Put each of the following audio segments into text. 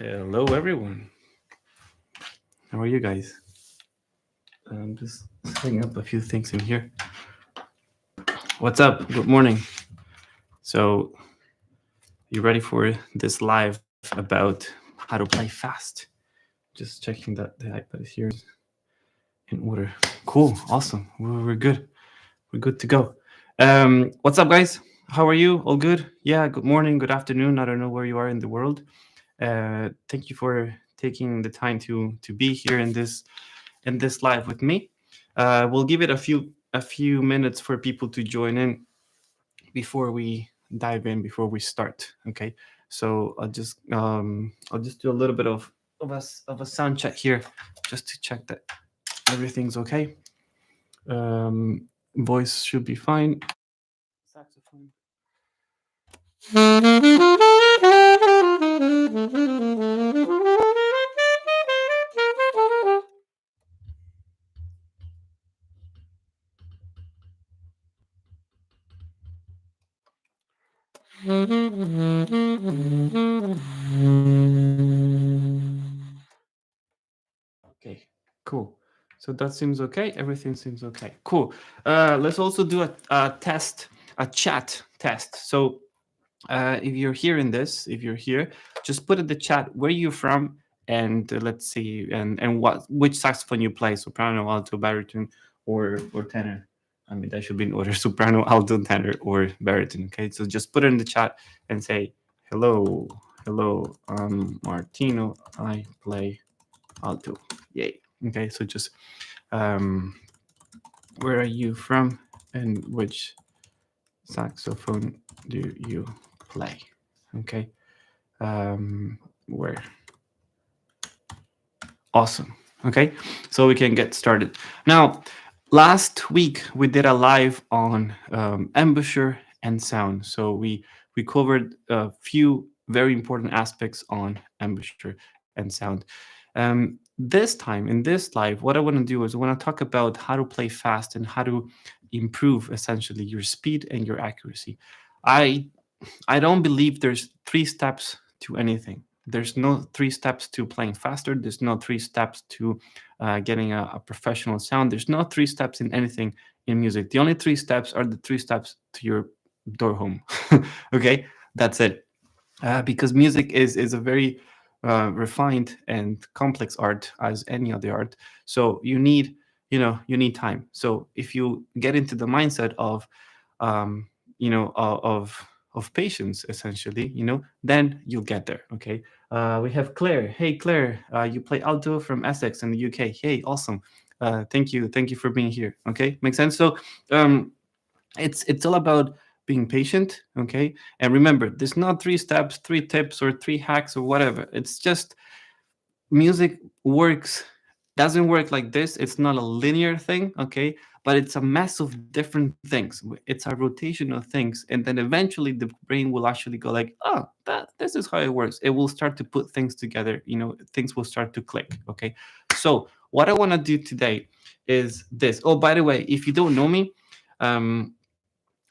Hello, everyone. How are you guys? I'm just setting up a few things in here. What's up? Good morning. So, you ready for this live about how to play fast? Just checking that the iPad is here in order. Cool. Awesome. We're good. We're good to go. What's up, guys? How are you? All good? Yeah. Good morning. Good afternoon. I don't know where you are in the world. Thank you for taking the time to be here in this live with me. We'll give it a few minutes for people to join in before we dive in, before we start. Okay, so I'll just do a little bit of a sound check here, just to check that everything's okay. Voice should be fine. Saxophone. Okay, cool. So that seems okay. Everything seems okay. Cool. Let's also do a test, a chat test. So if you're hearing this, if you're here, just put in the chat where you're from, and let's see, and which saxophone you play: soprano, alto, baritone, or tenor. I mean, that should be in order: soprano, alto, tenor, or baritone. Okay, so just put it in the chat and say hello, hello. I'm Martino. I play alto. Yay. Okay, so just where are you from, and which saxophone do you play? Okay. Where? Awesome. Okay, so we can get started. Now, last week we did a live on embouchure and sound. So we covered a few very important aspects on embouchure and sound. This time in this live, what I want to do is I want to talk about how to play fast and how to improve essentially your speed and your accuracy. I I don't believe there's three steps to anything. There's no three steps to playing faster. There's no three steps to getting a professional sound. There's no three steps in anything in music. The only three steps are the three steps to your door home. Okay, that's it. Because music is a very refined and complex art as any other art. So you need time. So if you get into the mindset of um, of patience, essentially, then you'll get there. Okay. We have Claire. Hey, Claire, you play alto from Essex in the UK. Hey, awesome. Thank you for being here. Okay, makes sense. So um, it's all about being patient. Okay, and remember, there's not three steps, three tips, or three hacks or whatever. It's just music works doesn't work like this. It's not a linear thing, okay, but it's a mess of different things. It's a rotation of things, and then eventually the brain will actually go like, oh, that this is how it works. It will start to put things together. Things will start to click. Okay, so what I want to do today is this. Oh, by the way, if you don't know me, um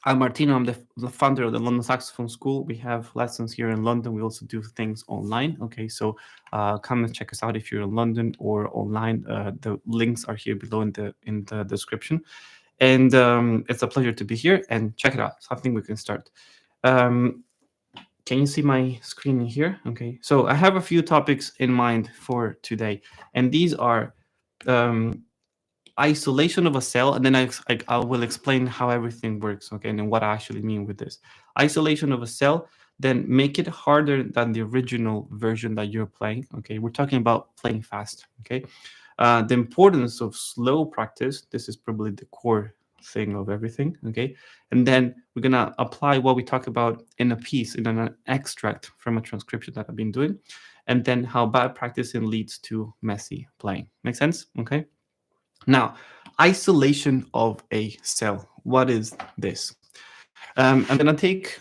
I'm Martino. I'm the founder of the London Saxophone School. We have lessons here in London. We also do things online. Okay, so come and check us out if you're in London or online. The links are here below in the description. And it's a pleasure to be here. And check it out. So I think we can start. Um, can you see my screen here? Okay, so I have a few topics in mind for today, and these are um, isolation of a cell, and then I will explain how everything works, okay, and then what I actually mean with this. Isolation of a cell, then make it harder than the original version that you're playing. Okay, we're talking about playing fast. Okay, the importance of slow practice. This is probably the core thing of everything. Okay, and then we're gonna apply what we talk about in a piece, in an extract from a transcription that I've been doing, and then how bad practicing leads to messy playing. Make sense? Okay. Now, isolation of a cell. What is this? I'm going to take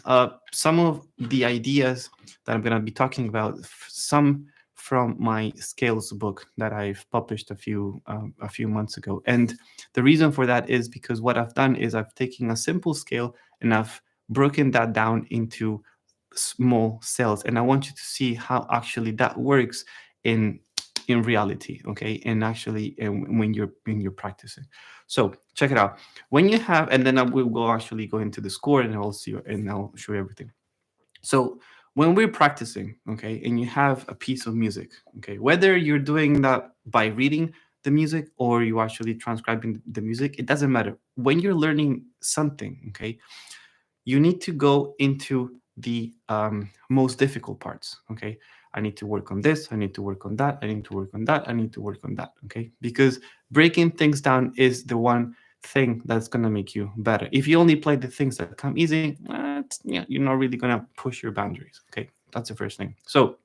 some of the ideas that I'm going to be talking about, some from my scales book that I've published a few months ago. And the reason for that is because what I've done is I've taken a simple scale and I've broken that down into small cells, and I want you to see how actually that works in reality, okay, and actually when you're practicing. So check it out. When you have, and then I will go actually go into the score, and I'll see and I'll show you everything. So when we're practicing, okay, and you have a piece of music, okay, whether you're doing that by reading the music or you actually transcribing the music, it doesn't matter. When you're learning something, okay, you need to go into the most difficult parts. Okay, I need to work on this, I need to work on that, I need to work on that, I need to work on that. Okay, because breaking things down is the one thing that's going to make you better. If you only play the things that come easy, yeah, you're not really going to push your boundaries. Okay, that's the first thing. So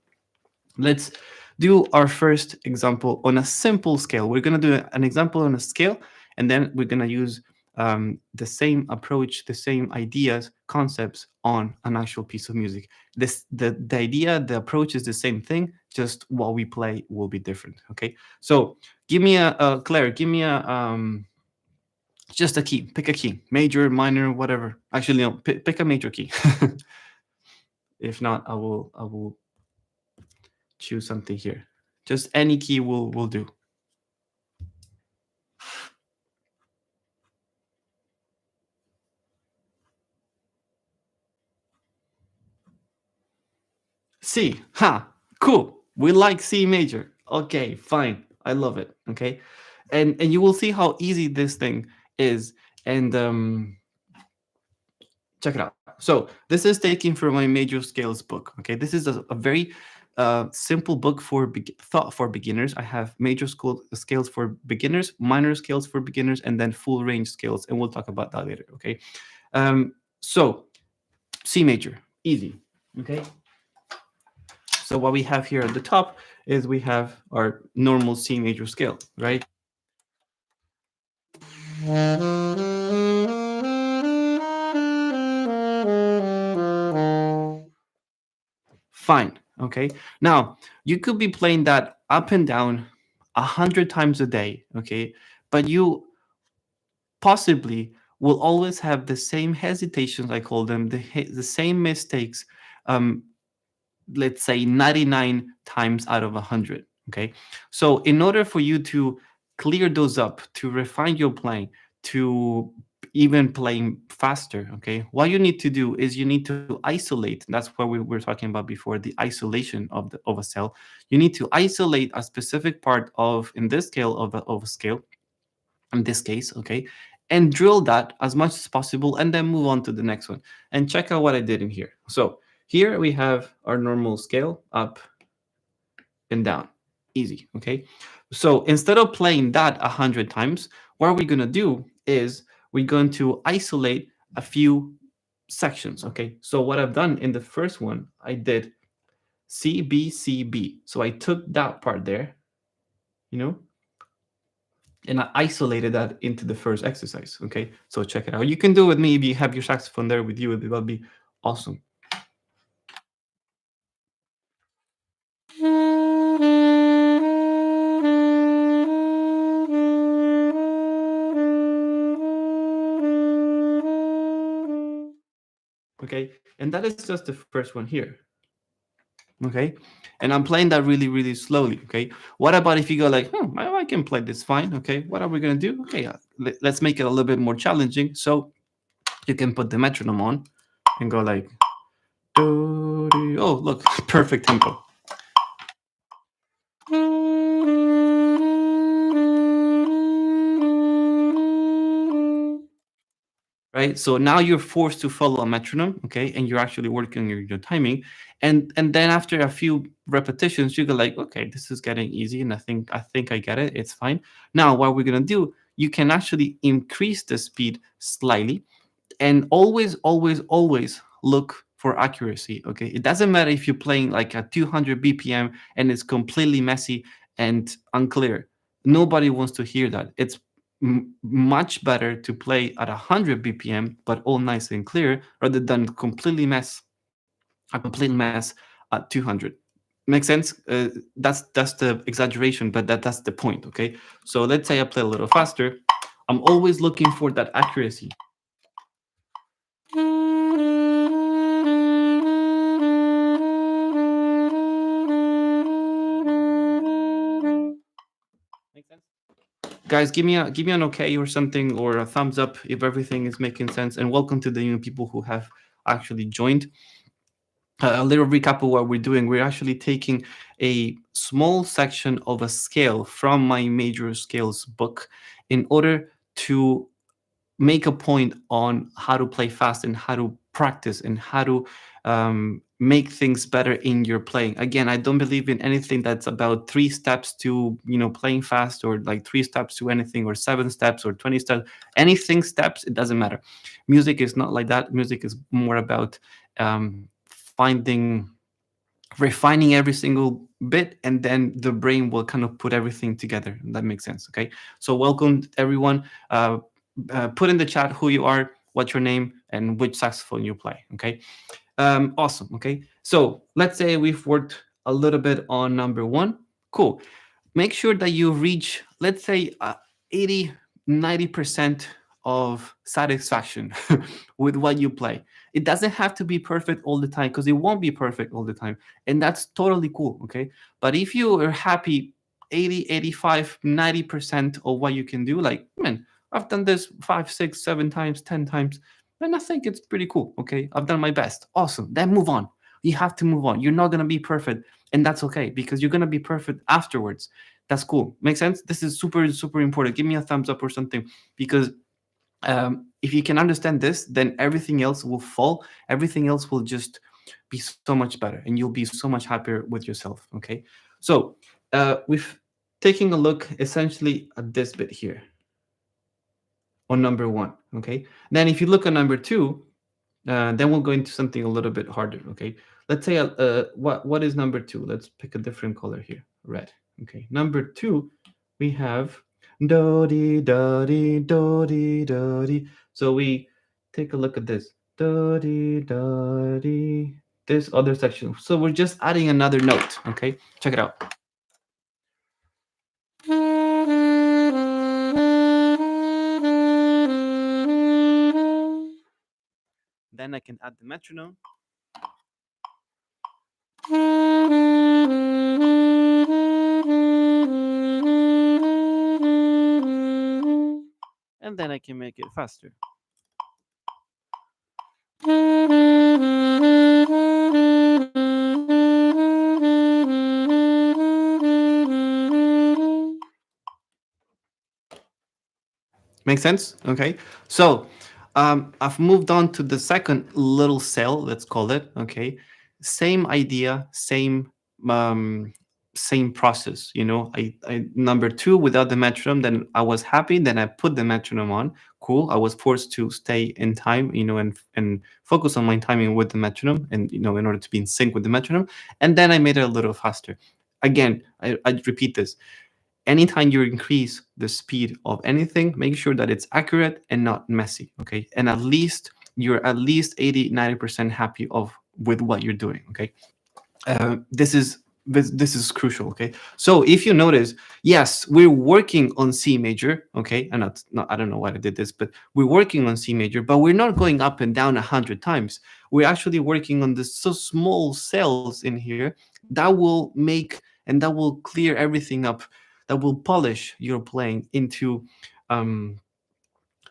let's do our first example on a simple scale. We're going to do an example on a scale, and then we're going to use the same approach, the same ideas, concepts on an actual piece of music. The idea, the approach is the same thing, just what we play will be different. Okay, so give me Claire, give me a just a key. Pick a key, major, minor, whatever. Actually, no, pick a major key. If not, I will choose something here. Just any key will do. C. Ha. Cool. We like C major. Okay, fine. I love it. Okay. And you will see how easy this thing is. And check it out. So this is taken from my major scales book. Okay. This is a very simple book for thought for beginners. I have major scales for beginners, minor scales for beginners, and then full range scales. And we'll talk about that later. Okay. So C major, easy. Okay. So what we have here at the top is we have our normal C major scale, right? Fine. Okay. Now you could be playing that up and down 100 times a day. Okay. But you possibly will always have the same hesitations, I call them, the same mistakes, um, let's say 99 times out of 100. Okay. So in order for you to clear those up, to refine your playing, to even playing faster, okay, what you need to do is you need to isolate. That's what we were talking about before, the isolation of a cell. You need to isolate a specific part of, in this scale, of a scale, in this case, okay, and drill that as much as possible, and then move on to the next one. And check out what I did in here. So here we have our normal scale, up and down, easy. Okay, so instead of playing that 100 times, what we're going to do is we're going to isolate a few sections. Okay, so what I've done in the first one, I did C, B, C, B. So I took that part there, you know, and I isolated that into the first exercise. Okay, so check it out. You can do it with me if you have your saxophone there with you. That'll be awesome. Okay, and that is just the first one here. Okay, and I'm playing that really, really slowly. Okay, what about if you go like, I can play this fine. Okay, what are we gonna do? Okay, let's make it a little bit more challenging. So you can put the metronome on and go like, oh, look, perfect tempo. Right, so now you're forced to follow a metronome, okay, and you're actually working on your timing, and then after a few repetitions you go like, okay, this is getting easy, and I think I get it, it's fine. Now what we're going to do, you can actually increase the speed slightly, and always look for accuracy. Okay, it doesn't matter if you're playing like a 200 bpm and it's completely messy and unclear. Nobody wants to hear that. It's much better to play at 100 bpm but all nice and clear, rather than a complete mess at 200. Makes sense? That's the exaggeration, but that's the point. Okay, so let's say I play a little faster. I'm always looking for that accuracy. Guys, give me an okay or something, or a thumbs up if everything is making sense. And welcome to the new people who have actually joined. A little recap of what we're doing. We're actually taking a small section of a scale from my major scales book in order to make a point on how to play fast and how to practice and how to make things better in your playing. Again, I don't believe in anything that's about 3 steps to playing fast, or like 3 steps to anything, or 7 steps or 20 steps. Anything steps, it doesn't matter. Music is not like that. Music is more about finding refining every single bit, and then the brain will kind of put everything together. That makes sense. Okay, so welcome everyone. Put in the chat who you are, what's your name, and which saxophone you play. Okay, awesome. Okay, so let's say we've worked a little bit on number one. Cool. Make sure that you reach, let's say, 80, 90% of satisfaction with what you play. It doesn't have to be perfect all the time, because it won't be perfect all the time. And that's totally cool. Okay. But if you are happy 80, 85, 90% of what you can do, like, man, I've done this 5, 6, 7 times, 10 times, and I think it's pretty cool. Okay. I've done my best. Awesome. Then move on. You have to move on. You're not going to be perfect. And that's okay, because you're going to be perfect afterwards. That's cool. Make sense? This is super, super important. Give me a thumbs up or something, because if you can understand this, then everything else will fall. Everything else will just be so much better, and you'll be so much happier with yourself. Okay. So we've taking a look essentially at this bit here on number one. Okay. Then if you look at number two, then we'll go into something a little bit harder. Okay, let's say what is number two? Let's pick a different color here, red. Okay, number two, we have do di do di do di do di. So we take a look at this do di do di. This other section. So we're just adding another note. Okay, check it out. Then I can add the metronome. And then I can make it faster. Make sense? Okay. So I've moved on to the second little cell, let's call it. Okay. Same idea, um, same process. I number two without the metronome. Then I was happy. Then I put the metronome on. Cool. I was forced to stay in time, and focus on my timing with the metronome, and in order to be in sync with the metronome. And then I made it a little faster. Again, I repeat this. Anytime you increase the speed of anything, make sure that it's accurate and not messy. Okay, and at least you're at least 80, 90% happy of with what you're doing. Okay, this is crucial. Okay, so if you notice, yes, we're working on C major. Okay, and not I don't know why I did this, but we're working on C major, but we're not going up and down 100 times. We're actually working on the so small cells in here that will make and that will clear everything up, that will polish your playing um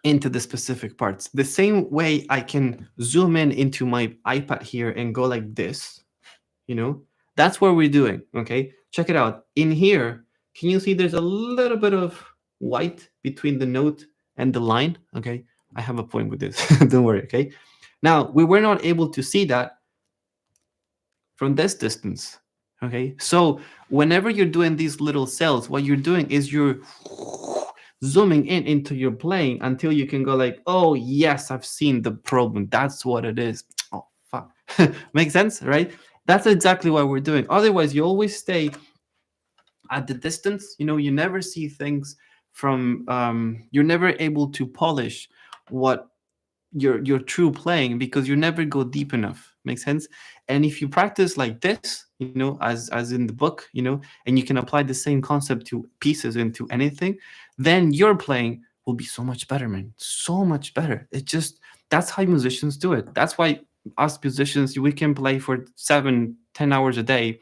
into the specific parts. The same way I can zoom in into my iPad here and go like this, you know, that's what we're doing. Okay, check it out. In here, can you see there's a little bit of white between the note and the line? Okay, I have a point with this. Don't worry. Okay, now we were not able to see that from this distance. Okay, so whenever you're doing these little cells, what you're doing is you're zooming in into your playing until you can go like, oh yes, I've seen the problem. That's what it is. Oh fuck. Makes sense, right? That's exactly what we're doing. Otherwise, you always stay at the distance. You never see things from. You're never able to polish what your true playing, because you never go deep enough. Makes sense? And if you practice like this, as in the book, and you can apply the same concept to pieces into anything, then your playing will be so much better, man. So much better. It just That's how musicians do it. That's why us musicians, we can play for 7, 10 hours a day.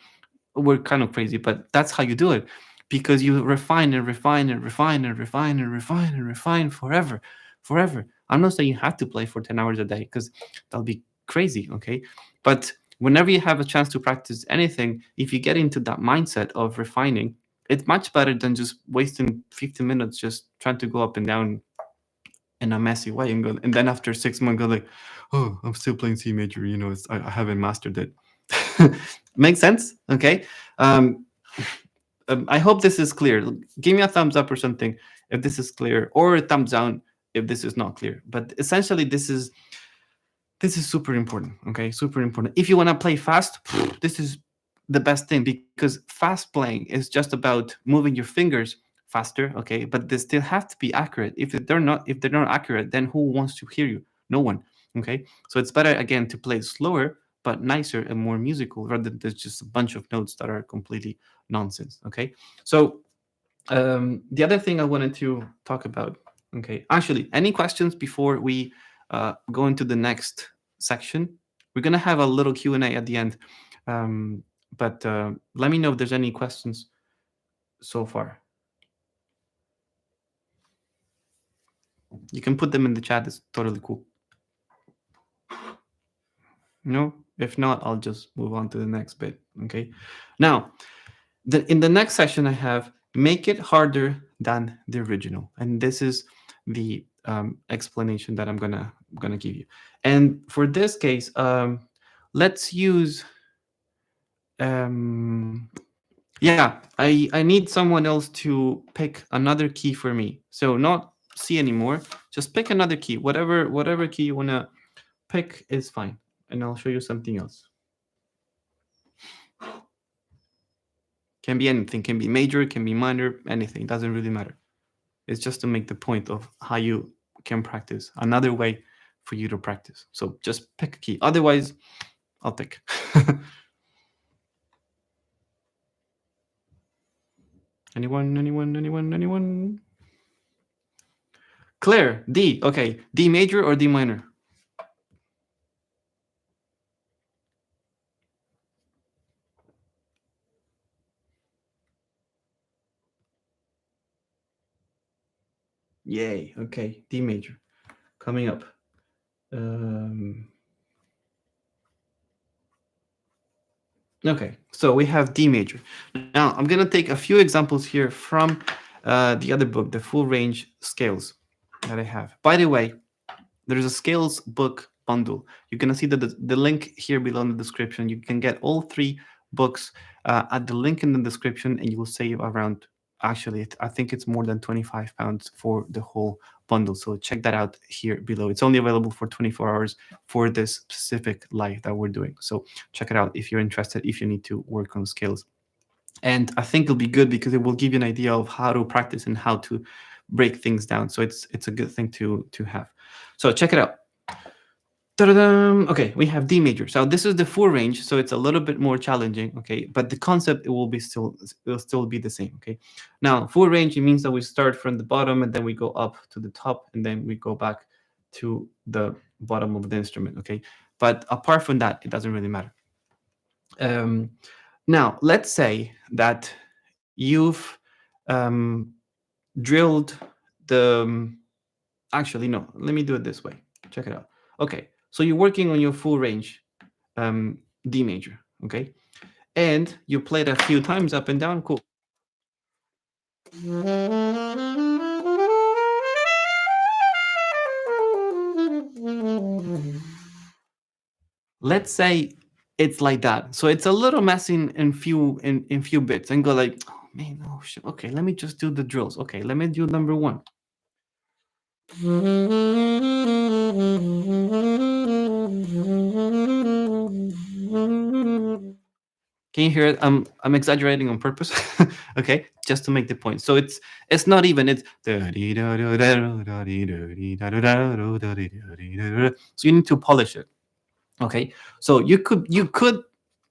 We're kind of crazy, but that's how you do it, because you refine and refine and refine and refine and refine and refine forever, forever. I'm not saying you have to play for 10 hours a day because that'll be crazy, okay? But whenever you have a chance to practice anything, if you get into that mindset of refining, it's much better than just wasting 15 minutes just trying to go up and down in a messy way and go, and then after 6 months go like, oh, I'm still playing C major, I haven't mastered it. Makes sense? Okay. um, I hope this is clear. Give me a thumbs up or something if this is clear, or a thumbs down if this is not clear. But essentially, this is super important. Okay, super important. If you want to play fast, this is the best thing, because fast playing is just about moving your fingers faster. Okay, but they still have to be accurate. If they're not accurate, then who wants to hear you? No one. Okay, so it's better again to play slower but nicer and more musical, rather than just a bunch of notes that are completely nonsense. Okay, so the other thing I wanted to talk about. Okay, actually, any questions before we go into the next section? We're gonna have a little Q&A at the end, but let me know if there's any questions so far. You can put them in the chat. It's totally cool. No, if not, I'll just move on to the next bit. Okay, now in the next session I have make it harder than the original, and this is the explanation that I'm gonna give you. And for this case, let's use yeah, I need someone else to pick another key for me. So not C anymore, just pick another key. Whatever key you want to pick is fine, and I'll show you something else. Can be anything, can be major, can be minor, anything. It doesn't really matter. It's just to make the point of how you can practice. Another way for you to practice. So just pick a key. Otherwise, I'll pick. Anyone? Claire, D. Okay, D major or D minor? Yay. Okay, D major. Coming up. Okay, so we have D major. Now I'm gonna take a few examples here from the other book, the full range scales that I have. By the way, there's a scales book bundle. You're gonna see the link here below in the description. You can get all three books at the link in the description, and you will save around. Actually, I think it's more than £25 for the whole bundle. So check that out here below. It's only available for 24 hours for this specific live that we're doing. So check it out if you're interested, if you need to work on scales. And I think it'll be good because it will give you an idea of how to practice and how to break things down. So it's a good thing to have. So check it out. Ta-da-dum. Okay, we have D major. So this is the full range, so it's a little bit more challenging. Okay, but the concept will still be the same. Okay, now full range, it means that we start from the bottom and then we go up to the top and then we go back to the bottom of the instrument. Okay, but apart from that, it doesn't really matter. Now let's say that you've drilled the. Actually, no. Let me do it this way. Check it out. Okay, so you're working on your full range D major, okay? And you played a few times up and down, cool. Let's say it's like that. So it's a little messy in few bits, and go like, oh man, oh shit. Okay, let me just do the drills. Okay, let me do number one. Can you hear it? I'm exaggerating on purpose, okay, just to make the point. So it's not even. It's so you need to polish it. Okay, so you could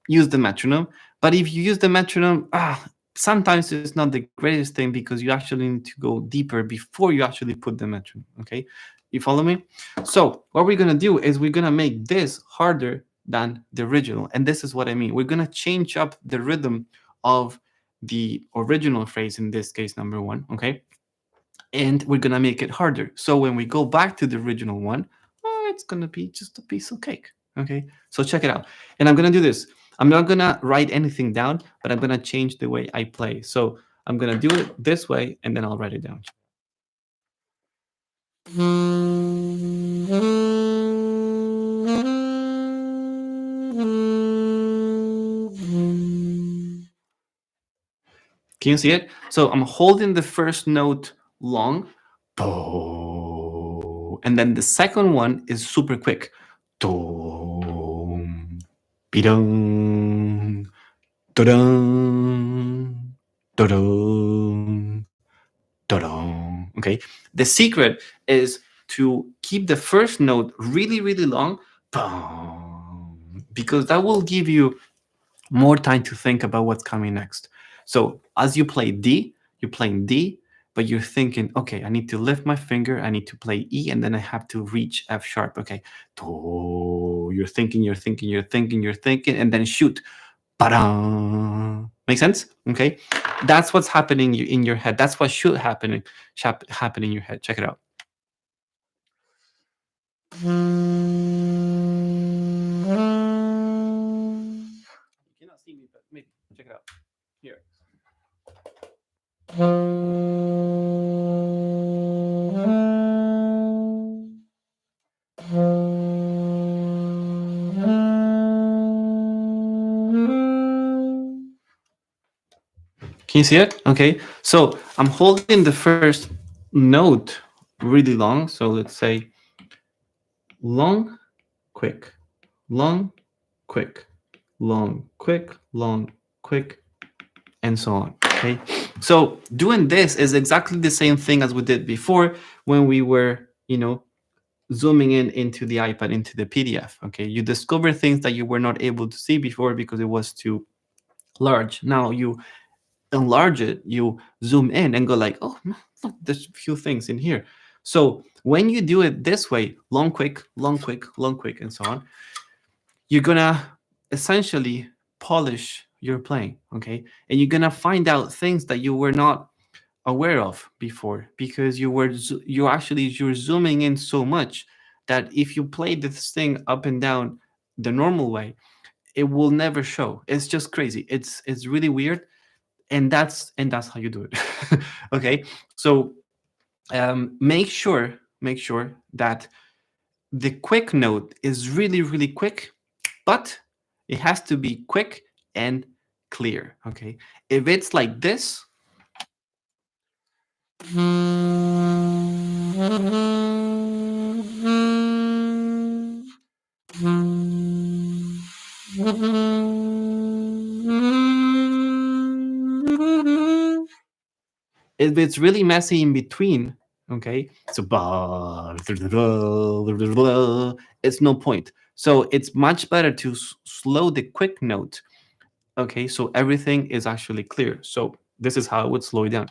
use the metronome, but if you use the metronome, sometimes it's not the greatest thing because you actually need to go deeper before you actually put the metronome. Okay, you follow me? So what we're gonna do is we're gonna make this harder than the original, and this is what I mean. We're gonna change up the rhythm of the original phrase, in this case number one, okay? And we're gonna make it harder. So when we go back to the original one, oh, it's gonna be just a piece of cake. Okay, so check it out. And I'm gonna do this. I'm not gonna write anything down, but I'm gonna change the way I play. So I'm gonna do it this way, and then I'll write it down. Can you see it? So I'm holding the first note long, and then the second one is super quick. Dum, bidum, dum, dum, dum. Okay. The secret is to keep the first note really, really long, because that will give you more time to think about what's coming next. So as you play D, you're playing D, but you're thinking, okay, I need to lift my finger, I need to play E, and then I have to reach F sharp. Okay. You're thinking, you're thinking, you're thinking, you're thinking, and then shoot. Ba-da! Make sense? Okay. That's what's happening in your head. That's what should happen in your head. Check it out. You cannot see me, but maybe check it out. Here. Can you see it? Okay. So I'm holding the first note really long. So let's say long, quick, long, quick, long, quick, long, quick, and so on. Okay. So doing this is exactly the same thing as we did before when we were, zooming in into the iPad, into the PDF. Okay. You discover things that you were not able to see before because it was too large. Now you enlarge it, you zoom in and go like, oh, look, there's a few things in here. So when you do it this way, long, quick, long, quick, long, quick, and so on, you're gonna essentially polish your playing, okay? And you're gonna find out things that you were not aware of before because you're zooming in so much that if you play this thing up and down the normal way, it will never show. It's just crazy. It's really weird, and that's how you do it. Okay. So make sure that the quick note is really, really quick, but it has to be quick and clear. Okay. If it's like this, if it's really messy in between, okay, so it's no point. So it's much better to slow the quick note, okay, so everything is actually clear. So this is how I would slow it down.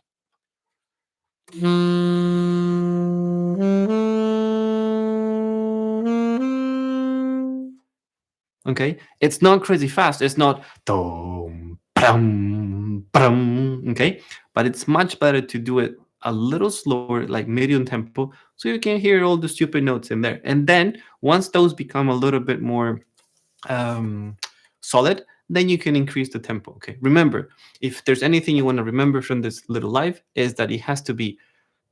Okay, it's not crazy fast. It's not dum, brum, brum, okay, but it's much better to do it a little slower, like medium tempo, so you can hear all the stupid notes in there. And then once those become a little bit more um, solid, then you can increase the tempo. Okay, remember, if there's anything you want to remember from this little live, is that it has to be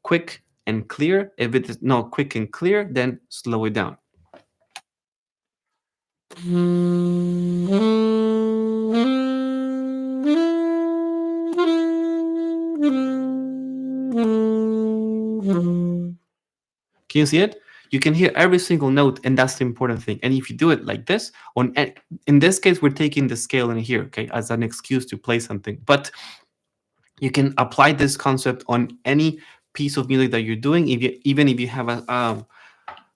quick and clear. If it is not quick and clear, then slow it down. Can you see it? You can hear every single note, and that's the important thing. And if you do it like this, in this case, we're taking the scale in here, okay, as an excuse to play something. But you can apply this concept on any piece of music that you're doing. Even if you have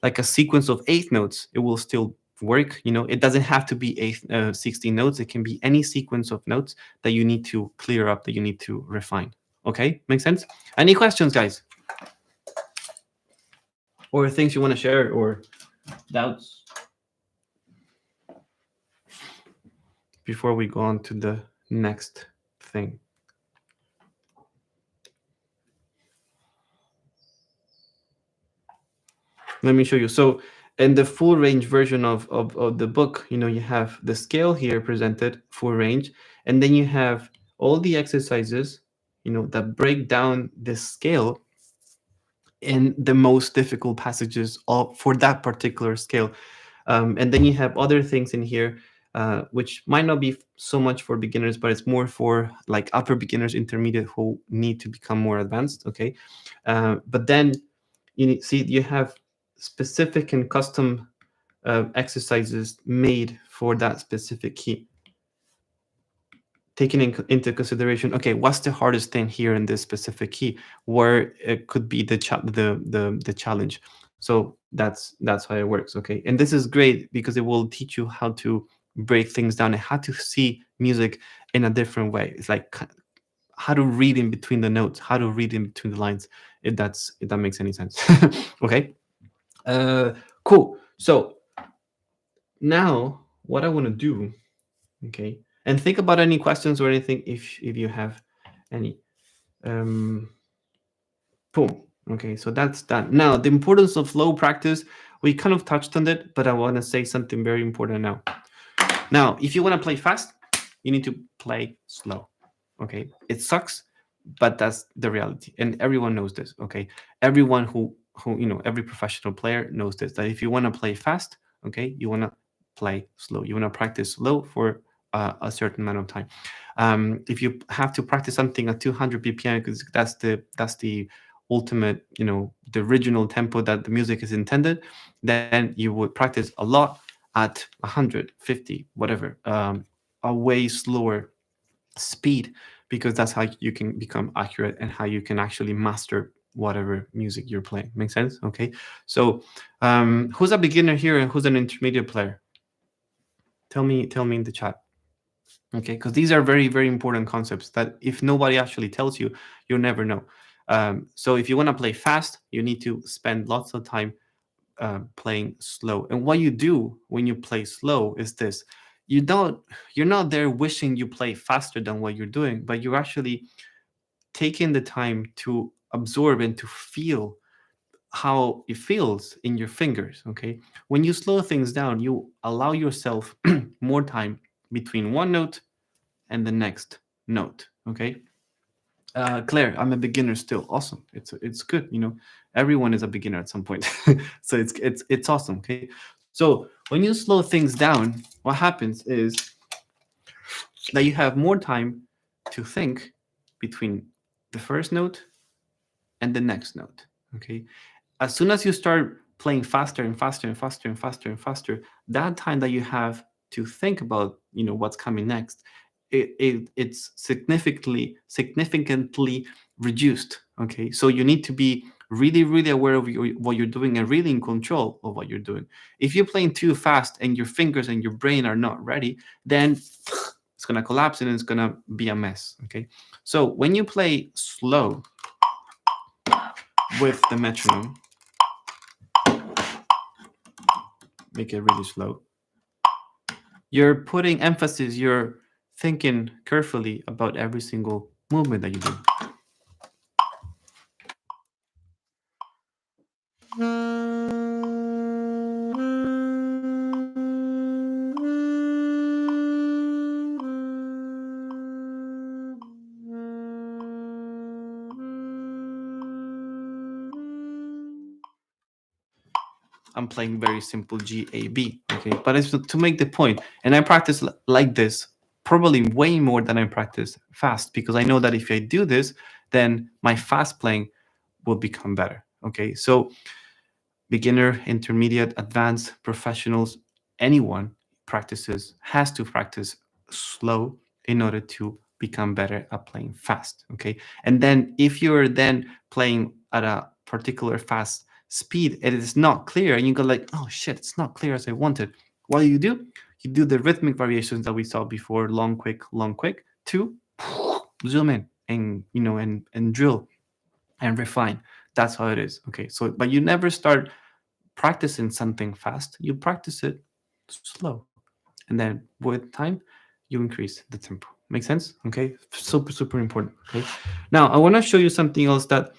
like a sequence of eighth notes, it will still work. It doesn't have to be 16 notes. It can be any sequence of notes that you need to clear up, that you need to refine. Okay, makes sense? Any questions, guys? Or things you want to share, or doubts before we go on to the next thing? Let me show you. So in the full range version of the book, you have the scale here presented, full range, and then you have all the exercises, that break down the scale in the most difficult passages for that particular scale. And then you have other things in here, which might not be so much for beginners, but it's more for like upper beginners, intermediate, who need to become more advanced. Okay. But then see, you have specific and custom exercises made for that specific key, taking into consideration, okay, what's the hardest thing here in this specific key, where it could be the challenge. So that's how it works. Okay, and this is great because it will teach you how to break things down and how to see music in a different way. It's like how to read in between the notes, how to read in between the lines, if that makes any sense. Okay. uh cool. So now what I want to do, okay, and think about any questions or anything if you have any. um Boom. Okay, so that's that. Now the importance of slow practice, we kind of touched on it, but I want to say something very important now. Now, if you want to play fast, you need to play slow. Okay, it sucks, but that's the reality, and everyone knows this. Okay, everyone who every professional player knows this. That if you want to play fast, okay, you want to play slow. You want to practice slow for a certain amount of time. If you have to practice something at 200 BPM, because that's the ultimate, the original tempo that the music is intended, then you would practice a lot at 150, whatever, a way slower speed, because that's how you can become accurate and how you can actually master whatever music you're playing. Make sense? Okay. So who's a beginner here and who's an intermediate player? Tell me in the chat. Okay, because these are very, very important concepts that if nobody actually tells you, you'll never know. So if you want to play fast, you need to spend lots of time playing slow. And what you do when you play slow is this: you don't you're not there wishing you play faster than what you're doing, but you're actually taking the time to absorb and to feel how it feels in your fingers. Okay, when you slow things down, you allow yourself more time between one note and the next note. Okay. Claire, I'm a beginner still. Awesome. It's good. Everyone is a beginner at some point, so it's awesome. Okay. So when you slow things down, what happens is that you have more time to think between the first note and the next note. Okay. As soon as you start playing faster and faster and faster and faster and faster, that time that you have to think about, what's coming next, it's significantly reduced. Okay, so you need to be really, really aware of what you're doing and really in control of what you're doing. If you're playing too fast and your fingers and your brain are not ready, then it's gonna collapse and it's gonna be a mess. Okay, so when you play slow with the metronome, make it really slow. You're putting emphasis, you're thinking carefully about every single movement that you do. I'm playing very simple G A B, okay? But it's to make the point, and I practice like this probably way more than I practice fast, because I know that if I do this, then my fast playing will become better. Okay, so beginner, intermediate, advanced, professionals, anyone has to practice slow in order to become better at playing fast. Okay, and then if you're then playing at a particular fast speed, it is not clear, and you go like, oh shit, it's not clear as I wanted. What do? You do the rhythmic variations that we saw before: long, quick, to zoom in and and drill and refine. That's how it is. Okay, so but you never start practicing something fast, you practice it slow. And then with time, you increase the tempo. Make sense? Okay. Super, super important. Okay. Now I want to show you something else that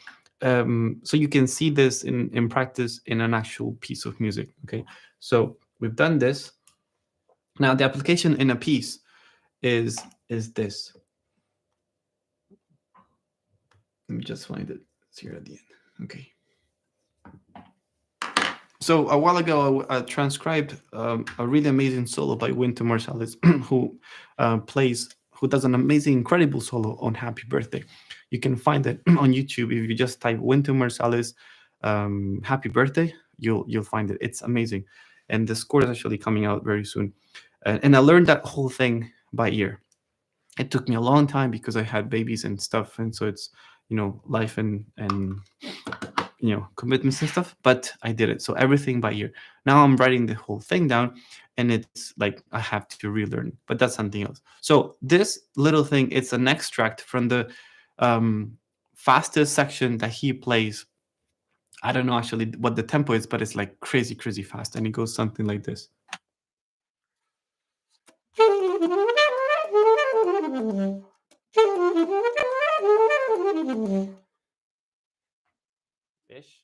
so you can see this in practice in an actual piece of music. Okay, so we've done this. Now the application in a piece is this. Let me just find it. It's here at the end. Okay. So a while ago, I transcribed a really amazing solo by Wynton Marsalis, who who does an amazing, incredible solo on "Happy Birthday." You can find it on YouTube if you just type Wynton Marsalis "Happy Birthday." You'll find it. It's amazing, and the score is actually coming out very soon. And I learned that whole thing by ear. It took me a long time because I had babies and stuff, and so it's life and commitments and stuff, but I did it. So everything by ear. Now I'm writing the whole thing down, and it's like I have to relearn, but that's something else. So this little thing, it's an extract from the fastest section that he plays. I don't know actually what the tempo is, but it's like crazy, crazy fast, and it goes something like this. Ish.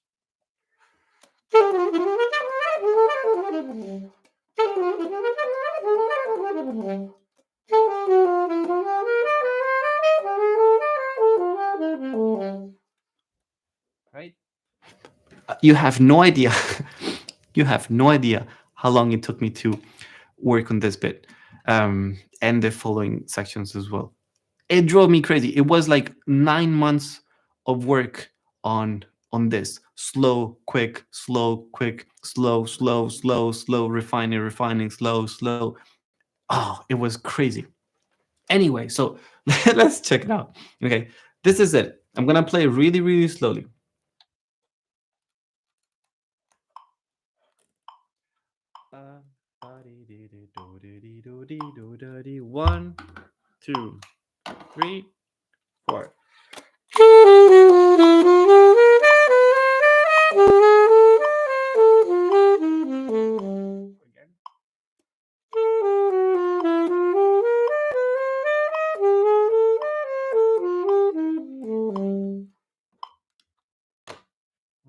Right? You have no idea. You have no idea how long it took me to work on this bit, and the following sections as well. It drove me crazy. It was like 9 months of work on this slow, quick, slow, quick, slow, slow, slow, slow, refining, refining, slow, slow. Oh, it was crazy. Anyway, so let's check it out. Okay, this is it. I'm gonna play really, really slowly. One, two, three, four. Again.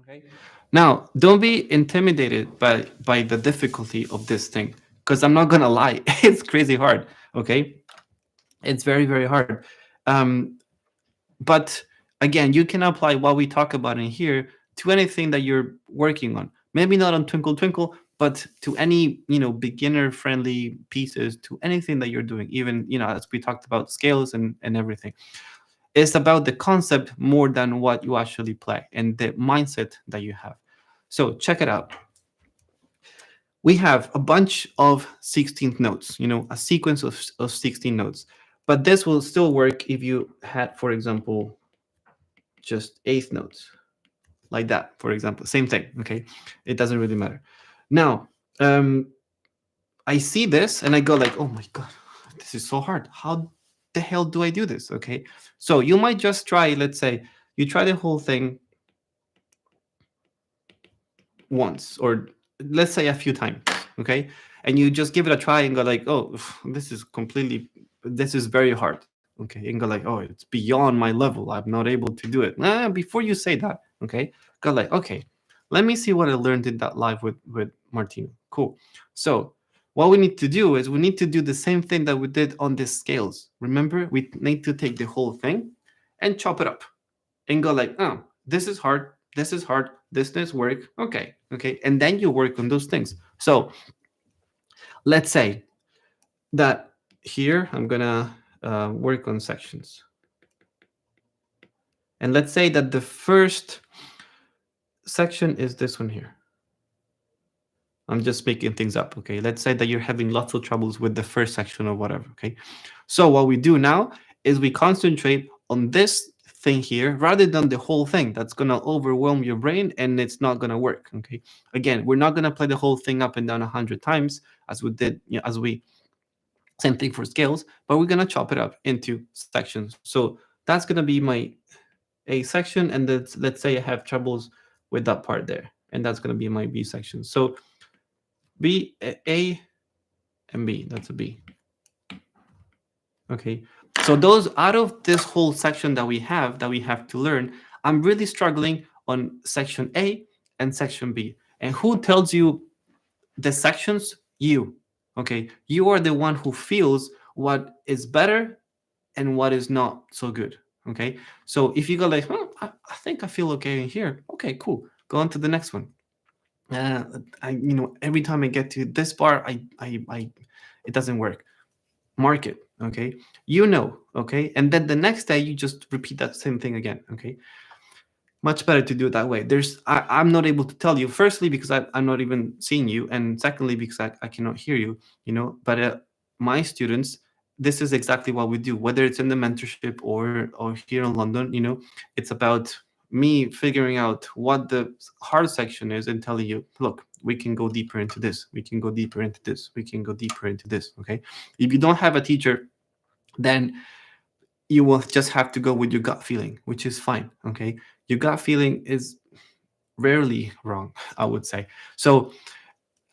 Okay. Now, don't be intimidated by the difficulty of this thing, because I'm not gonna lie, it's crazy hard. Okay, it's very, very hard. But again, you can apply what we talk about in here to anything that you're working on. Maybe not on Twinkle Twinkle, but to any beginner friendly pieces, to anything that you're doing. Even as we talked about scales and everything. It's about the concept more than what you actually play and the mindset that you have. So check it out. We have a bunch of 16th notes, a sequence of 16 notes. But this will still work if you had, for example, just eighth notes, like that, for example. Same thing, okay? It doesn't really matter. Now, I see this and I go like, oh my God, this is so hard. How the hell do I do this? Okay. So you might just try, let's say you try the whole thing once, or let's say a few times, okay? And you just give it a try and go like, oh, this is very hard, okay? And go like, oh, it's beyond my level. I'm not able to do it. Before you say that, okay, go like, okay, let me see what I learned in that live with Martino. Cool. So what we need to do is we need to do the same thing that we did on the scales. Remember, we need to take the whole thing and chop it up and go like, oh, this is hard, this is hard, this does work, okay, and then you work on those things. So let's say that here I'm gonna work on sections, and let's say that the first section is this one here. I'm just making things up, okay? Let's say that you're having lots of troubles with the first section or whatever, okay? So what we do now is we concentrate on this thing here rather than the whole thing. That's gonna overwhelm your brain and it's not gonna work, okay? Again, we're not gonna play the whole thing up and down 100 times as we did, same thing for scales, but we're gonna chop it up into sections. So that's gonna be my A section, and let's say I have troubles with that part there, and that's gonna be my B section. So B, A, and B. That's a B. Okay. So those, out of this whole section that we have to learn, I'm really struggling on section A and section B. And who tells you the sections? You. Okay. You are the one who feels what is better and what is not so good. Okay. So if you go like, I think I feel okay in here. Okay, cool. Go on to the next one. Uh, every time I get to this bar, it doesn't work. Mark it. Okay. Okay. And then the next day, you just repeat that same thing again. Okay. Much better to do it that way. I'm not able to tell you, firstly because I'm not even seeing you, and secondly because I cannot hear you, but my students, this is exactly what we do, whether it's in the mentorship or here in London. It's about me figuring out what the hard section is and telling you, look, we can go deeper into this, we can go deeper into this, we can go deeper into this. Okay. If you don't have a teacher, then you will just have to go with your gut feeling, which is fine. Okay. Your gut feeling is rarely wrong, I would say. So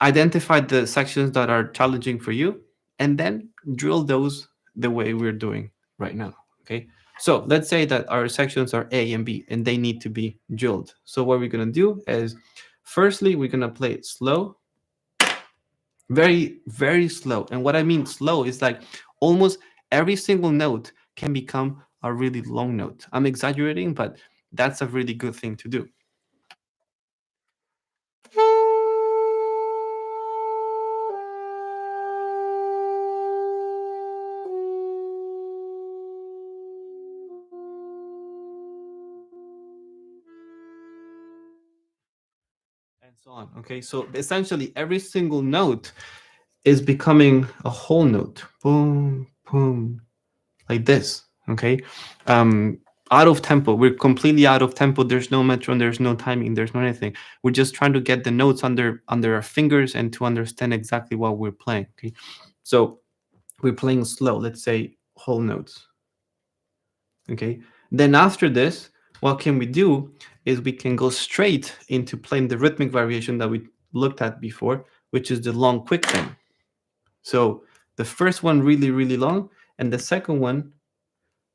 identify the sections that are challenging for you and then drill those the way we're doing right now. Okay. So let's say that our sections are A and B and they need to be drilled. So what we're going to do is, firstly, we're going to play it slow, very, very slow. And what I mean slow is like almost every single note can become a really long note. I'm exaggerating, but that's a really good thing to do. And so on. Okay, so essentially every single note is becoming a whole note. Boom, boom, like this. Okay, um, out of tempo. We're completely out of tempo. There's no metron. There's no timing. There's no anything. We're just trying to get the notes under our fingers and to understand exactly what we're playing. Okay, so we're playing slow. Let's say whole notes. Okay, then after this, what can we do is we can go straight into playing the rhythmic variation that we looked at before, which is the long quick thing. So the first one really, really long, and the second one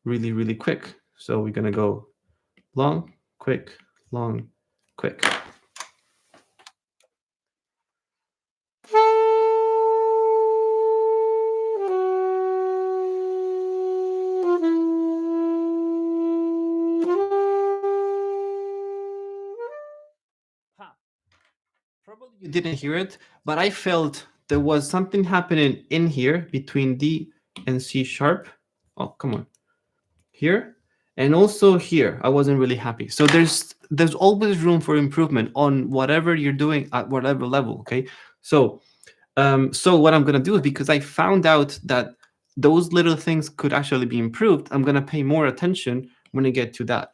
really, really quick. So we're gonna go long, quick, long, quick. Probably you didn't hear it, but I felt there was something happening in here between D and C sharp. Oh, come on. Here and also here. I wasn't really happy. So there's always room for improvement on whatever you're doing at whatever level. Okay. So what I'm gonna do is, because I found out that those little things could actually be improved, I'm gonna pay more attention when I get to that.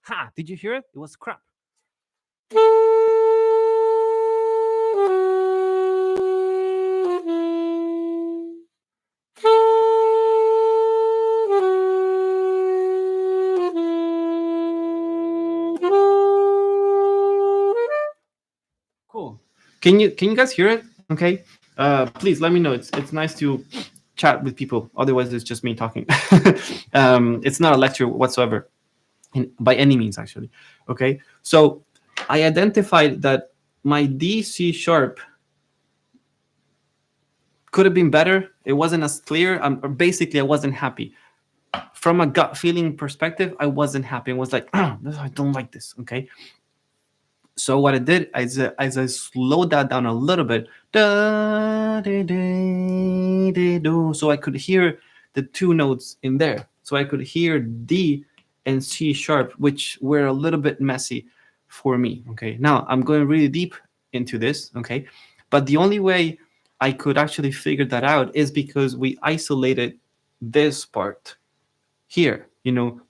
Ha! Did you hear it? It was crap. Cool. Can you guys hear it? Okay. Please let me know. It's nice to chat with people. Otherwise, it's just me talking. It's not a lecture whatsoever, by any means, actually. Okay. So I identified that my D C sharp could have been better. It wasn't as clear. Basically, I wasn't happy. From a gut feeling perspective, I wasn't happy. I was like, I don't like this. Okay. So what I did is, as I slowed that down a little bit, so I could hear the two notes in there. So I could hear D and C sharp, which were a little bit messy for me. Okay, now I'm going really deep into this. Okay, but the only way I could actually figure that out is because we isolated this part here.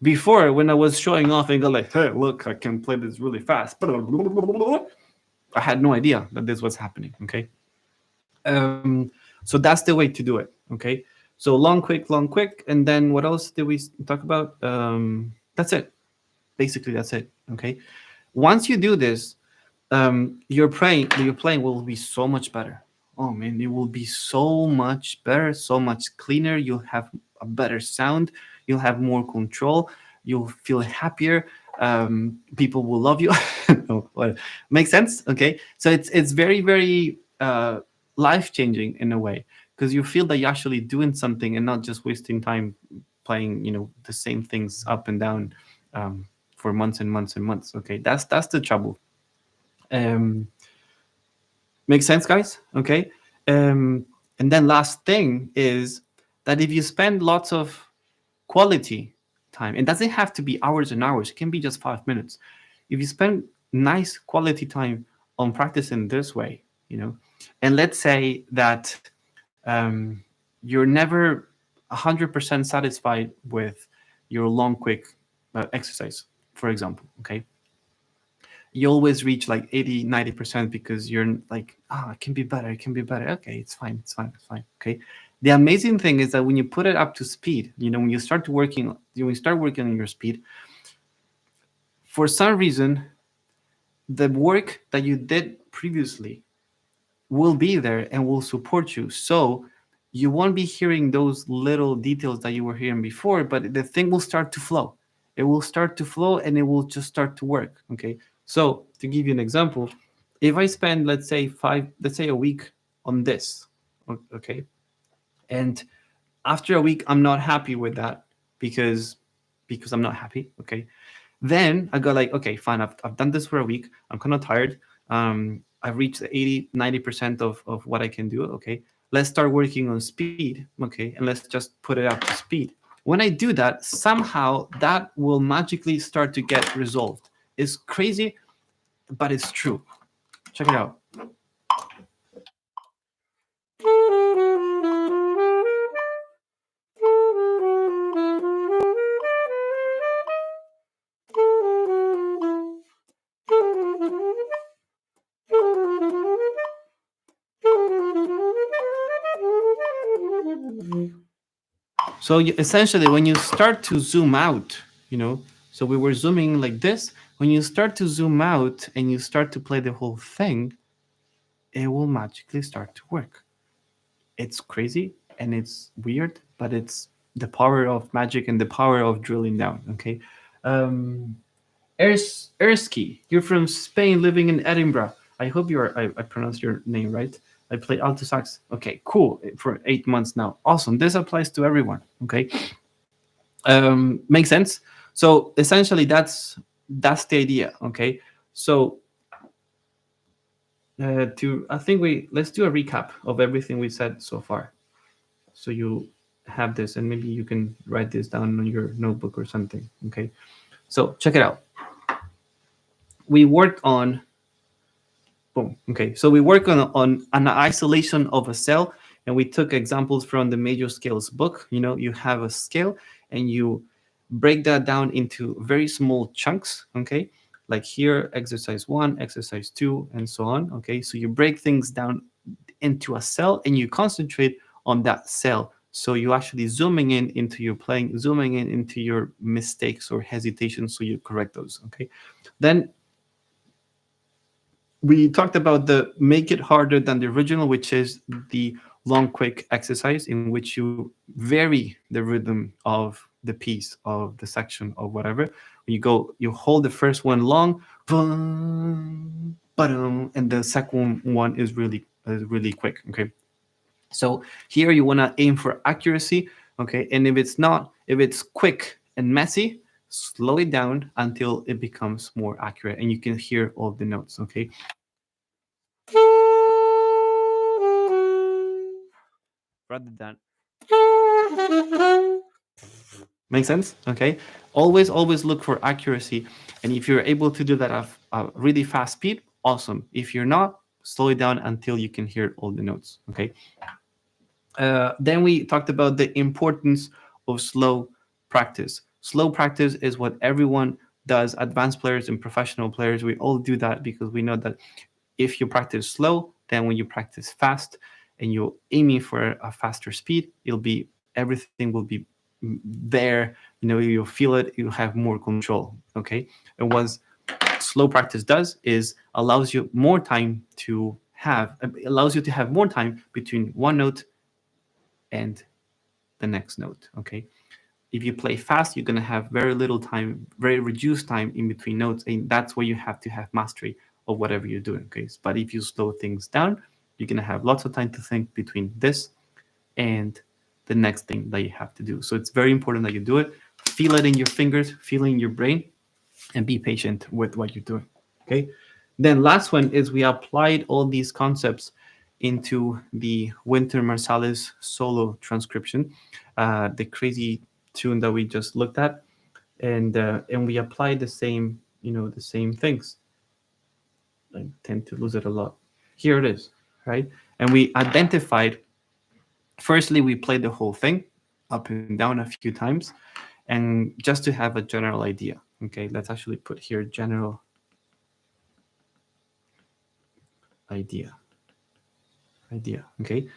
Before, when I was showing off and go like, hey, look, I can play this really fast, I had no idea that this was happening. Okay. So that's the way to do it. Okay. So long, quick. And then what else did we talk about? That's it. Basically, that's it. Okay. Once you do this, your playing will be so much better. oh man, it will be so much better, so much cleaner. You'll have a better sound, you'll have more control, you'll feel happier. People will love you. No, well, makes sense. Okay, so it's very very life changing in a way, because you feel that you're actually doing something and not just wasting time playing, the same things up and down, um, for months and months and months. Okay, that's the trouble. um Makes sense, guys? Okay. And then last thing is that if you spend lots of quality time, it doesn't have to be hours and hours, it can be just 5 minutes. If you spend nice quality time on practicing this way, and let's say that you're never 100% satisfied with your long, quick exercise, for example, okay? You always reach like 80, 90% because you're like, it can be better, it can be better. Okay, it's fine, it's fine, it's fine. Okay. The amazing thing is that when you put it up to speed, when you start working on your speed, for some reason, the work that you did previously will be there and will support you. So you won't be hearing those little details that you were hearing before, but the thing will start to flow. It will start to flow and it will just start to work. Okay. So to give you an example, if I spend, let's say a week on this, okay, and after a week I'm not happy with that because I'm not happy, okay, then I go like, okay, fine, I've done this for a week, I'm kind of tired, I've reached the 80, 90% of what I can do, okay, let's start working on speed, okay, and let's just put it up to speed. When I do that, somehow that will magically start to get resolved. It's crazy, but it's true. Check it out. So essentially, when you start to zoom out, so we were zooming like this. When you start to zoom out and you start to play the whole thing, it will magically start to work. It's crazy and it's weird, but it's the power of magic and the power of drilling down. Okay. Um, Erski, you're from Spain, living in Edinburgh. I hope I pronounced your name right. I play alto sax. Okay, cool. For 8 months now. Awesome. This applies to everyone. Okay. Makes sense. So essentially, that's the idea. Okay. So to I think we let's do a recap of everything we said so far. So you have this, and maybe you can write this down on your notebook or something. Okay. So check it out. We worked on Boom. Okay, so we work on an isolation of a cell, and we took examples from the major scales book. You have a scale, and you break that down into very small chunks. Okay, like here, exercise 1, exercise 2, and so on. Okay, so you break things down into a cell, and you concentrate on that cell. So you actually zooming in into your playing, zooming in into your mistakes or hesitations, so you correct those. Okay, then we talked about the make it harder than the original, which is the long, quick exercise in which you vary the rhythm of the piece, of the section, of whatever. You hold the first one long, and the second one is really quick. Okay, so here you want to aim for accuracy. Okay, and if it's quick and messy, slow it down until it becomes more accurate and you can hear all the notes. Okay, rather than make sense. Okay, always look for accuracy, and if you're able to do that at a really fast speed, awesome. If you're not, slow it down until you can hear all the notes. Okay, then we talked about the importance of slow practice. Slow practice is what everyone does. Advanced players and professional players, we all do that because we know that if you practice slow, then when you practice fast and you're aiming for a faster speed, everything will be there. You'll feel it. You have more control. Okay, and what slow practice does is allows you more time to have, it allows you to have more time between one note and the next note. Okay. If you play fast, you're going to have very little time, very reduced time in between notes, and that's where you have to have mastery of whatever you're doing. Okay. But if you slow things down, you're going to have lots of time to think between this and the next thing that you have to do. So it's very important that you do it. Feel it in your fingers, feel it in your brain, and be patient with what you're doing. Okay. Then last one is we applied all these concepts into the Winter Marsalis solo transcription, the crazy tune that we just looked at, and we applied the same, the same things. I tend to lose it a lot. Here it is, right? And we identified. Firstly, we played the whole thing up and down a few times, and just to have a general idea. Okay, let's actually put here general idea. Okay,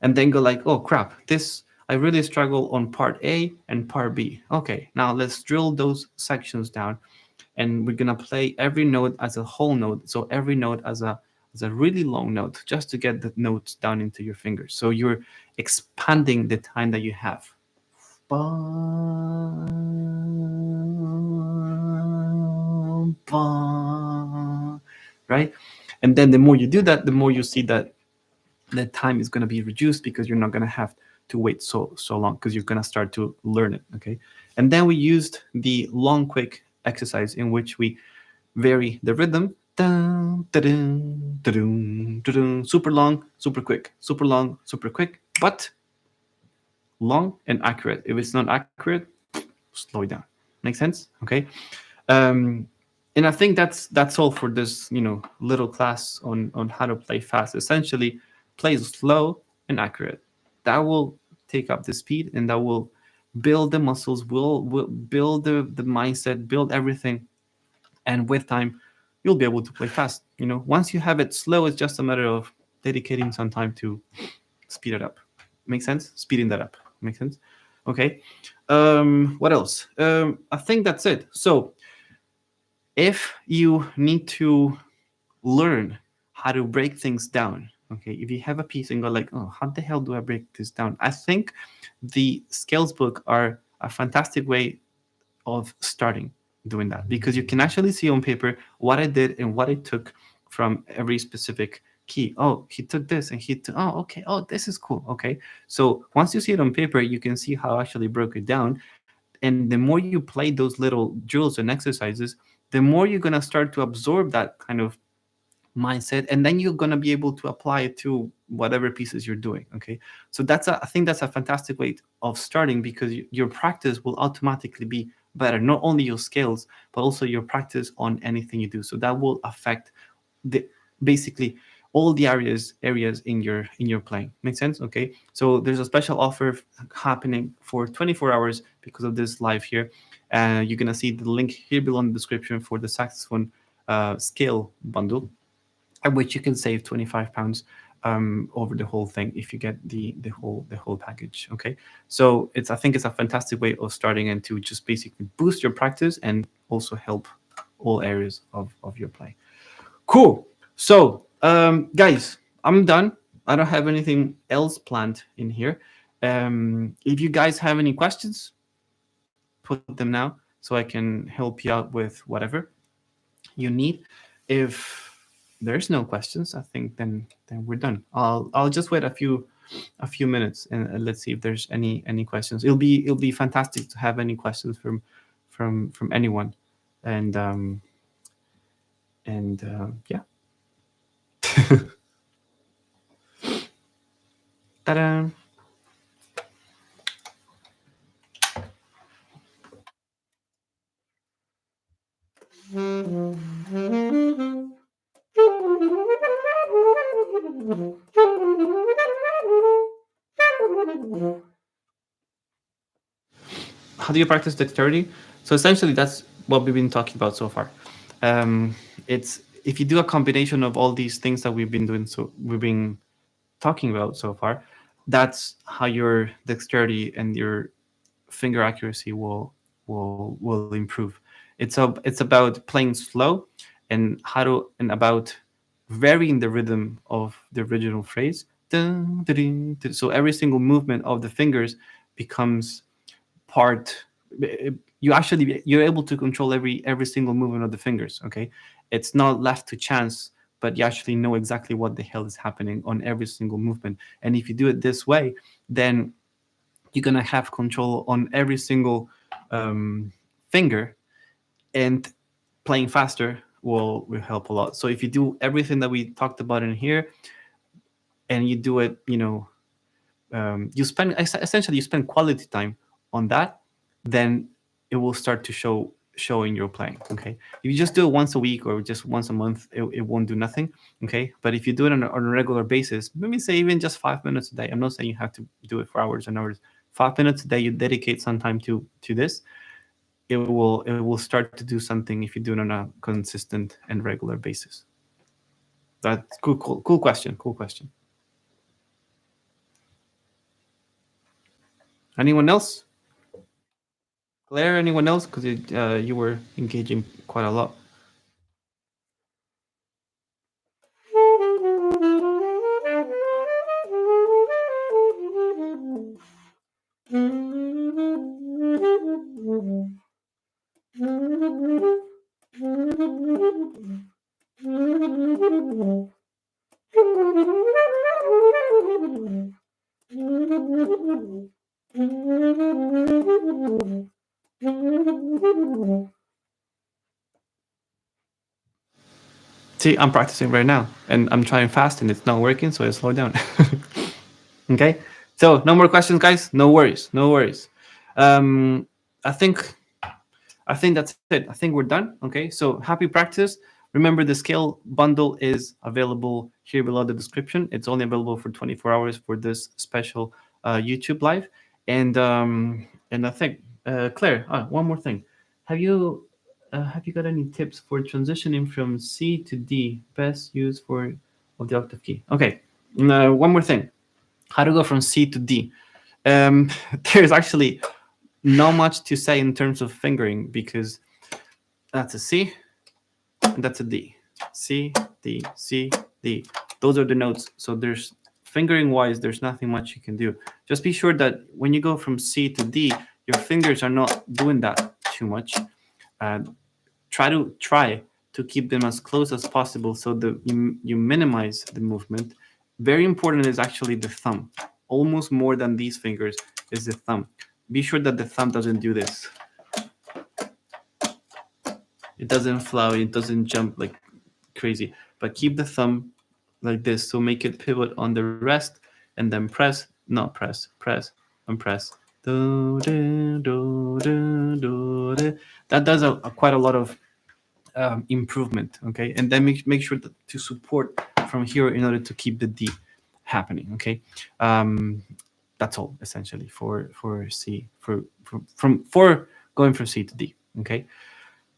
and then go like, oh crap, this I really struggle on part A and part B. Okay, now let's drill those sections down, and we're gonna play every note as a whole note. So every note as a really long note, just to get the notes down into your fingers. So you're expanding the time that you have. Right? And then the more you do that, the more you see that the time is going to be reduced because you're not going to have to wait so long because you're going to start to learn it. Okay. And then we used the long quick exercise in which we vary the rhythm. Dun, da-dun, da-dun, da-dun, super long, super quick, super long, super quick, but long and accurate. If it's not accurate, slow it down. Make sense? Okay. Um, and I think that's all for this, little class on how to play fast. Essentially, play slow and accurate. That will take up the speed, and that will build the muscles, will build the mindset, build everything. And with time, you'll be able to play fast. Once you have it slow, it's just a matter of dedicating some time to speed it up. Make sense? Speeding that up. Make sense? Okay. What else? I think that's it. So if you need to learn how to break things down, okay, if you have a piece and go like, oh, how the hell do I break this down? I think the scales book are a fantastic way of starting doing that, because you can actually see on paper what I did and what I took from every specific key. Oh, he took this and he took, oh, okay, oh, this is cool. Okay. So once you see it on paper, you can see how I actually broke it down. And the more you play those little drills and exercises, the more you're going to start to absorb that kind of mindset, and then you're going to be able to apply it to whatever pieces you're doing. Okay. So I think that's a fantastic way of starting, because your practice will automatically be better, not only your skills but also your practice on anything you do. So that will affect the basically all the areas in your playing. Make sense? Okay. So there's a special offer happening for 24 hours because of this live here. You're gonna see the link here below in the description for the saxophone scale bundle, at which you can save £25 over the whole thing if you get the whole package. Okay, so I think it's a fantastic way of starting, and to just basically boost your practice and also help all areas of your play. Cool. So guys, I'm done. I don't have anything else planned in here. If you guys have any questions, put them now so I can help you out with whatever you need. If there's no questions, I think then we're done. I'll just wait a few minutes, and let's see if there's any questions. It'll be fantastic to have any questions from anyone, and yeah. Ta-da! How do you practice dexterity? So essentially, that's what we've been talking about so far. It's if you do a combination of all these things that we've been doing, so we've been talking about so far, that's how your dexterity and your finger accuracy will improve. It's about playing slow, and about varying the rhythm of the original phrase. Dun, dun, dun, dun. So every single movement of the fingers becomes part. You're able to control every single movement of the fingers. Okay, it's not left to chance, but you actually know exactly what the hell is happening on every single movement. And if you do it this way, then you're gonna have control on every single finger, and playing faster will help a lot. So if you do everything that we talked about in here, and you do it, you spend essentially you spend quality time on that, then it will start to show in your playing. Okay, if you just do it once a week or just once a month, it won't do nothing. Okay, but if you do it on a regular basis, maybe say even just 5 minutes a day. I'm not saying you have to do it for hours and hours. 5 minutes a day, you dedicate some time to this. It will start to do something if you do it on a consistent and regular basis. That's cool question. Cool question. Anyone else? Claire, anyone else? Because you were engaging quite a lot. See, I'm practicing right now, and I'm trying fast, and it's not working, so I slow down. Okay, so no more questions, guys. No worries, no worries. Um, I think I think that's it. I think we're done. Okay, so happy practice. Remember, the scale bundle is available here below the description. It's only available for 24 hours for this special YouTube live. And I think Claire, one more thing. Have you got any tips for transitioning from C to D? Best use for of the octave key. Okay, one more thing. How to go from C to D? There's actually not much to say in terms of fingering, because that's a C and that's a D. C, D, C, D. Those are the notes. So there's fingering wise, there's nothing much you can do. Just be sure that when you go from C to D, your fingers are not doing that too much. Uh, try to keep them as close as possible so that you minimize the movement. Very important is actually the thumb. Almost more than these fingers is the thumb. Be sure that the thumb doesn't do this. It doesn't flow, it doesn't jump like crazy. But keep the thumb like this. So make it pivot on the rest, and then press, not press, press, and press. Do, do, do, do, do, do. That does quite a lot of improvement. Okay, and then make sure to support from here in order to keep the D happening. Okay, that's all essentially for C for going from C to D. Okay.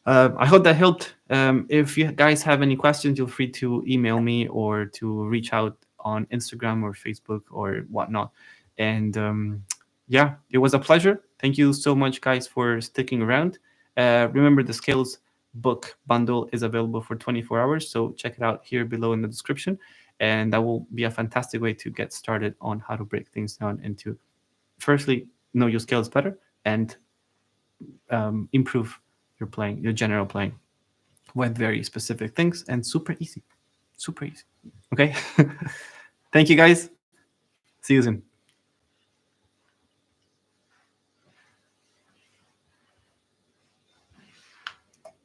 I hope that helped. If you guys have any questions, feel free to email me or to reach out on Instagram or Facebook or whatnot. And yeah, it was a pleasure. Thank you so much, guys, for sticking around. Remember, the Scales book bundle is available for 24 hours, so check it out here below in the description. And that will be a fantastic way to get started on how to break things down into, firstly, know your scales better, and improve your playing, your general playing, with very specific things, and super easy. Okay. Thank you, guys. See you soon.